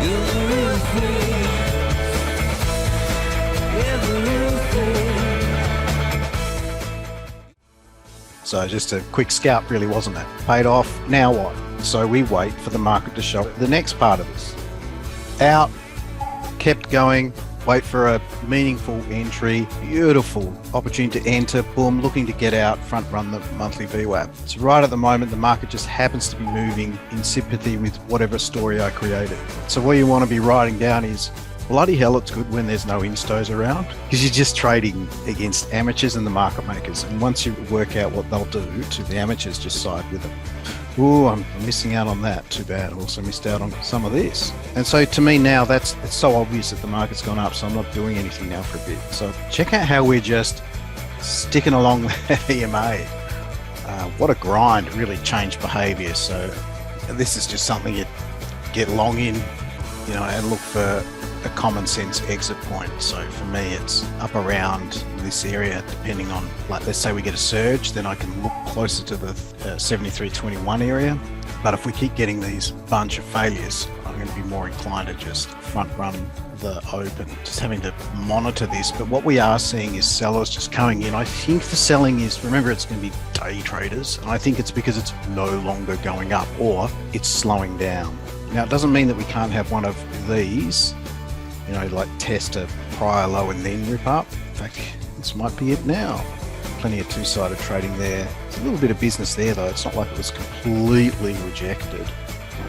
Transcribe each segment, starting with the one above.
You're the real thing. Yeah, the real thing. So just a quick scalp, really, wasn't it? Paid off. Now what? So we wait for the market to show the next part of this. Out, kept going, wait for a meaningful entry, beautiful opportunity to enter, boom, looking to get out, front run the monthly VWAP. So right at the moment, the market just happens to be moving in sympathy with whatever story I created. So what you want to be writing down is, bloody hell, it's good when there's no instos around, because you're just trading against amateurs and the market makers. And once you work out what they'll do to the amateurs, just side with them. Ooh, I'm missing out on that. Too bad. I also missed out on some of this. And so to me now, it's so obvious that the market's gone up, so I'm not doing anything now for a bit. So check out how we're just sticking along that EMA. What a grind, really changed behavior. So this is just something you get long in, and look for a common sense exit point. So for me, it's up around this area, depending on, like, let's say we get a surge, then I can look closer to the 73.21 area. But if we keep getting these bunch of failures, I'm going to be more inclined to just front run the open, just having to monitor this. But what we are seeing is sellers just coming in. I think the selling is, remember, it's going to be day traders, and I think it's because it's no longer going up or it's slowing down. Now, it doesn't mean that we can't have one of these, like test a prior low and then rip up. In fact, this might be it now. Plenty of two-sided trading there. There's a little bit of business there, though. It's not like it was completely rejected.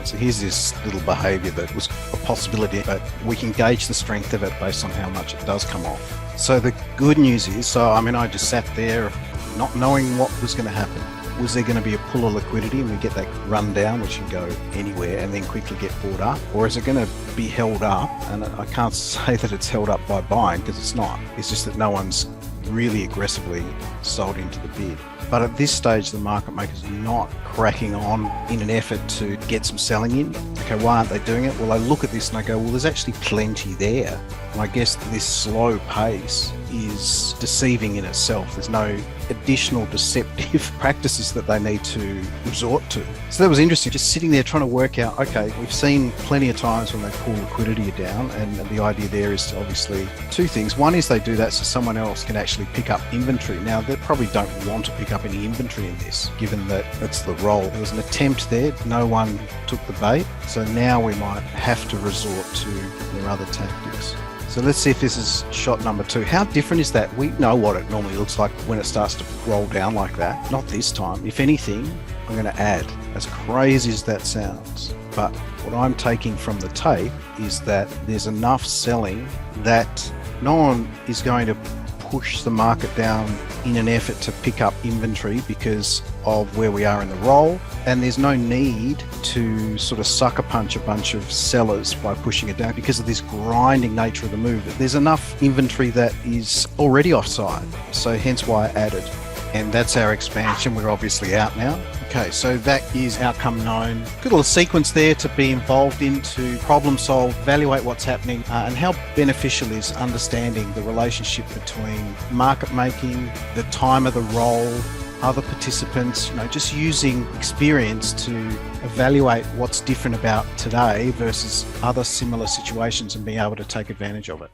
So here's this little behavior that was a possibility, but we can gauge the strength of it based on how much it does come off. So the good news is, I just sat there not knowing what was going to happen. Was there going to be a pull of liquidity and we get that run down, which can go anywhere and then quickly get bought up? Or is it going to be held up? And I can't say that it's held up by buying, because it's not. It's just that no one's really aggressively sold into the bid. But at this stage, the market maker's not cracking on in an effort to get some selling in. Okay, why aren't they doing it? Well, I look at this and I go, well, there's actually plenty there. And I guess this slow pace is deceiving in itself. There's no additional deceptive practices that they need to resort to. So that was interesting, just sitting there trying to work out, okay, we've seen plenty of times when they pull liquidity down, and the idea there is to obviously two things. One is they do that so someone else can actually pick up inventory. Now, they probably don't want to pick up any inventory in this, given that it's the role. There was an attempt there, no one took the bait, so now we might have to resort to their other tactics. So let's see if this is shot number 2. How different is that? We know what it normally looks like when it starts to roll down like that. Not this time. If anything, I'm going to add, as crazy as that sounds. But what I'm taking from the tape is that there's enough selling that no one is going to push the market down in an effort to pick up inventory because of where we are in the roll, and there's no need to sort of sucker punch a bunch of sellers by pushing it down because of this grinding nature of the move. There's enough inventory that is already offside, so hence why I added. And that's our expansion. We're obviously out now. Okay, so that is outcome known. Good little sequence there to be involved in, to problem solve, evaluate what's happening, and how beneficial is understanding the relationship between market making, the time of the roll, other participants, just using experience to evaluate what's different about today versus other similar situations and being able to take advantage of it.